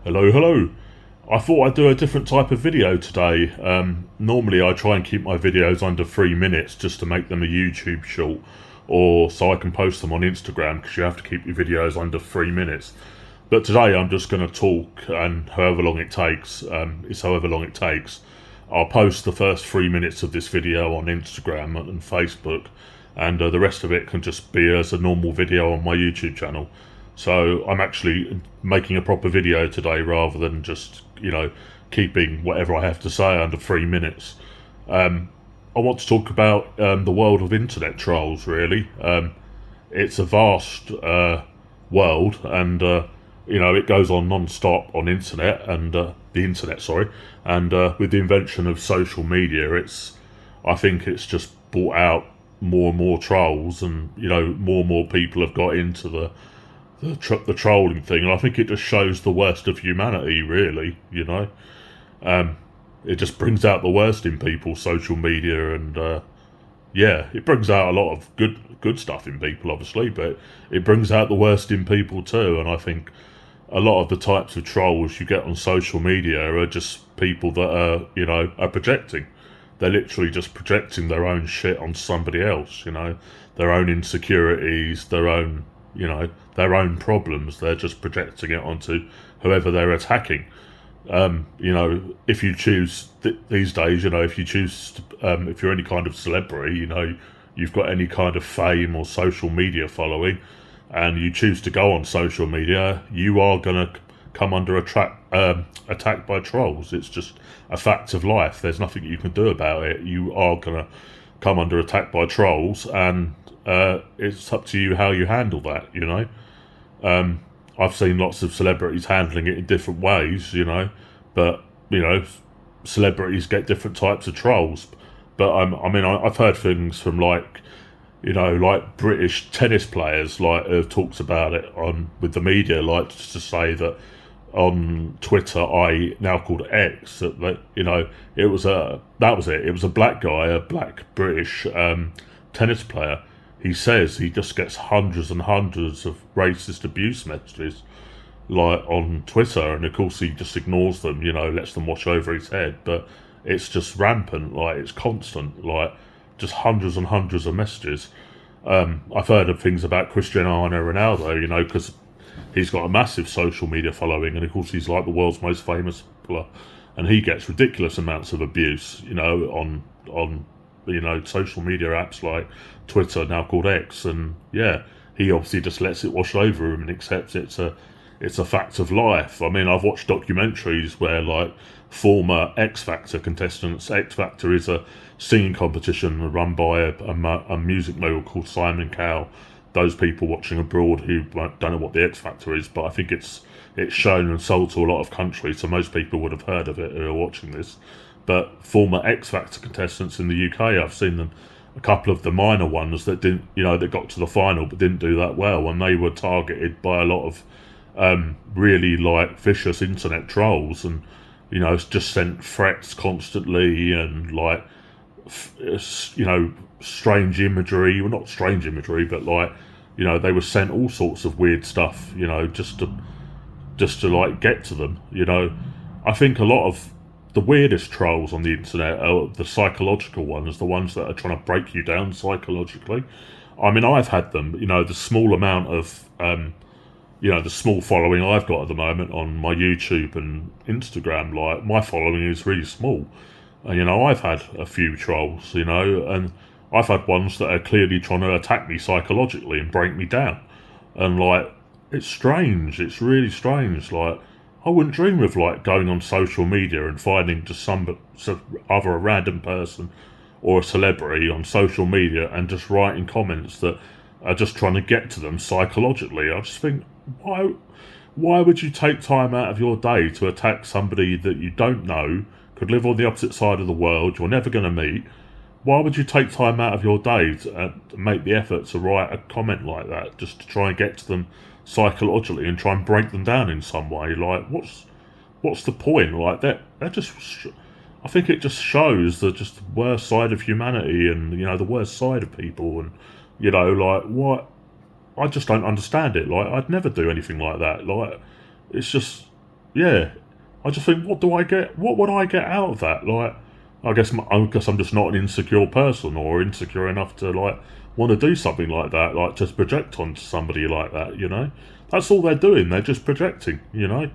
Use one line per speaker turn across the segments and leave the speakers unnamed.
Hello, hello. I thought I'd do a different type of video today. Normally I try and keep my videos under 3 minutes just to make them a YouTube short, or so I can post them on Instagram because you have to keep your videos under 3 minutes. But today I'm just going to talk, and however long it takes, it's however long it takes. I'll post the first 3 minutes of this video on Instagram and Facebook, and the rest of it can just be as a normal video on my YouTube channel. So I'm actually making a proper video today rather than just, keeping whatever I have to say under 3 minutes. I want to talk about the world of internet trolls, really. It's a vast world, and, it goes on non-stop on internet, and the internet, sorry. And with the invention of social media, I think it's just brought out more and more trolls, and, more and more people have got into the trolling thing, and I think it just shows the worst of humanity, really. It just brings out the worst in people, social media, and it brings out a lot of good stuff in people, obviously, but it brings out the worst in people too. And I think a lot of the types of trolls you get on social media are just people that are projecting. They're literally just projecting their own shit on somebody else, their own insecurities, their own problems. They're just projecting it onto whoever they're attacking. If you choose these days, if you choose, if you're any kind of celebrity, you've got any kind of fame or social media following, and you choose to go on social media, you are going to come under attack by trolls. It's just a fact of life. There's nothing you can do about it. You are going to come under attack by trolls, and it's up to you how you handle that. I've seen lots of celebrities handling it in different ways, but celebrities get different types of trolls. But I've heard things from like British tennis players have talked about it on with the media, like just to say that on Twitter, now called X, that it was a black guy, a black British tennis player. He says he just gets hundreds and hundreds of racist abuse messages like on Twitter, and of course he just ignores them, lets them wash over his head. But it's just rampant, it's constant, just hundreds and hundreds of messages. I've heard of things about Cristiano Ronaldo, because he's got a massive social media following, and of course he's like the world's most famous footballer, and he gets ridiculous amounts of abuse, on social media apps like Twitter, now called X. And he obviously just lets it wash over him and accepts it's a fact of life. I've watched documentaries where former X Factor contestants. X Factor is a singing competition run by a music mogul called Simon Cowell. Those people watching abroad who don't know what the X Factor is, but I think it's shown and sold to a lot of countries, so most people would have heard of it who are watching this. But former X Factor contestants in the UK, I've seen them, a couple of the minor ones that didn't, that got to the final but didn't do that well, and they were targeted by a lot of really vicious internet trolls, and it's just sent threats constantly, and strange imagery. Well, not strange imagery, but they were sent all sorts of weird stuff, just to get to them. I think a lot of the weirdest trolls on the internet are the psychological ones, the ones that are trying to break you down psychologically. I've had them, the small amount of, the small following I've got at the moment on my YouTube and Instagram, my following is really small. And, I've had a few trolls, and I've had ones that are clearly trying to attack me psychologically and break me down. And, it's strange. It's really strange. I wouldn't dream of going on social media and finding just either a random person or a celebrity on social media and just writing comments that are just trying to get to them psychologically. I just think, why would you take time out of your day to attack somebody that you don't know, could live on the opposite side of the world, you're never going to meet? Why would you take time out of your day to make the effort to write a comment like that, just to try and get to them psychologically and try and break them down in some way? What's the point? I think it just shows the just worst side of humanity, and the worst side of people, and what I just don't understand it. I'd never do anything like that. It's just yeah, I just think, what do I get? What would I get out of that? Like, I guess I'm just not an insecure person, or insecure enough to like want to do something like that, like just project onto somebody like that. You know, that's all they're doing. They're just projecting. You know,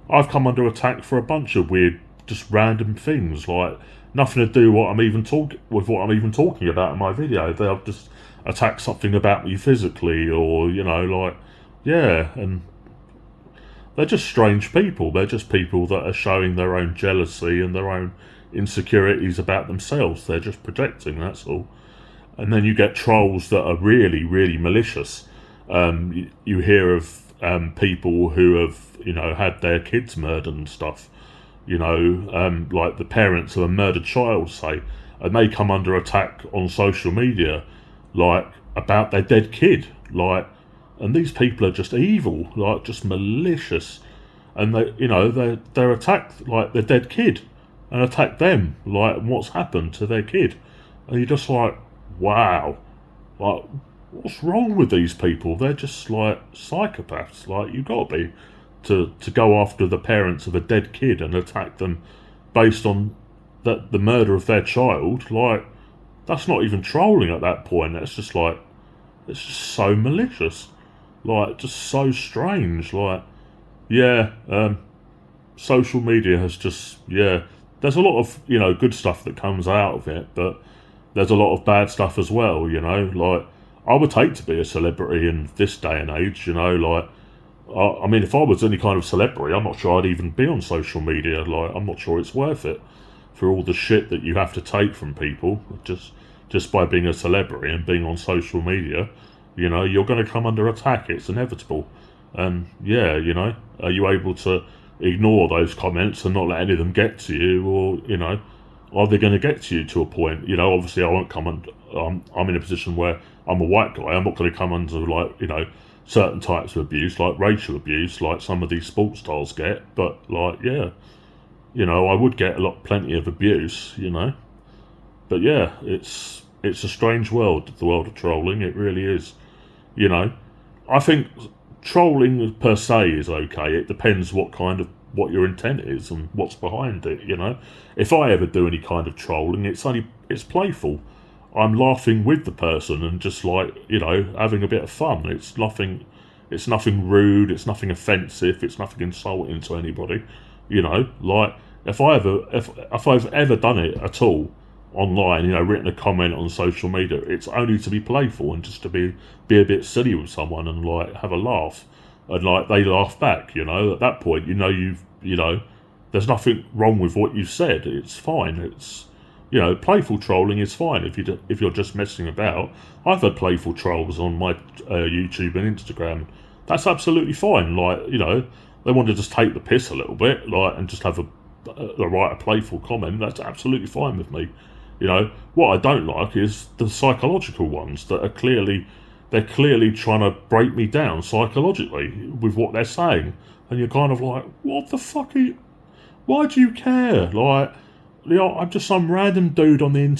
I've come under attack for a bunch of weird, just random things, like nothing to do what I'm even talking about in my video. They'll just attack something about me physically, or you know, like yeah, and they're just strange people. They're just people that are showing their own jealousy and their own insecurities about themselves. They're just projecting, that's all. And then you get trolls that are really, really malicious. You hear of people who have, you know, had their kids murdered and stuff. You know, like the parents of a murdered child, say, and they come under attack on social media, like about their dead kid, like, and these people are just evil, like just malicious, and they, you know, they're attacked like their dead kid, and attack them, like what's happened to their kid, and you're just like, wow, like what's wrong with these people? They're just like psychopaths. Like you got to be to go after the parents of a dead kid and attack them based on the murder of their child. Like that's not even trolling at that point. That's just like it's just so malicious, like just so strange. Like yeah, social media has just yeah. There's a lot of you know good stuff that comes out of it, but there's a lot of bad stuff as well. You know, like I would take to be a celebrity in this day and age. You know, like I mean, if I was any kind of celebrity, I'm not sure I'd even be on social media. Like, I'm not sure it's worth it for all the shit that you have to take from people just by being a celebrity and being on social media. You know, you're going to come under attack. It's inevitable. And yeah, you know, are you able to ignore those comments and not let any of them get to you, or you know, are they going to get to you to a point? You know, obviously, I won't come under. I'm in a position where I'm a white guy. I'm not going to come under like you know certain types of abuse, like racial abuse, like some of these sports stars get. But like, yeah, you know, I would get plenty of abuse, you know. But yeah, it's a strange world, the world of trolling. It really is. You know, I think trolling per se is okay. It depends what your intent is and what's behind it. You know, if I ever do any kind of trolling, it's playful. I'm laughing with the person and just like you know having a bit of fun. It's nothing rude. It's nothing offensive. It's nothing insulting to anybody. You know, like if I've ever done it at all online, you know, written a comment on social media, it's only to be playful and just to be a bit silly with someone and like have a laugh, and like they laugh back. You know, at that point, you know, there's nothing wrong with what you've said. It's fine. It's you know, playful trolling is fine if you're just messing about. I've had playful trolls on my YouTube and Instagram. That's absolutely fine. Like you know, they want to just take the piss a little bit, like, and just have write a playful comment. That's absolutely fine with me. You know, what I don't like is the psychological ones that are clearly trying to break me down psychologically with what they're saying, and you're kind of like, what the fuck are you? Why do you care? Like, you know, I'm just some random dude on the internet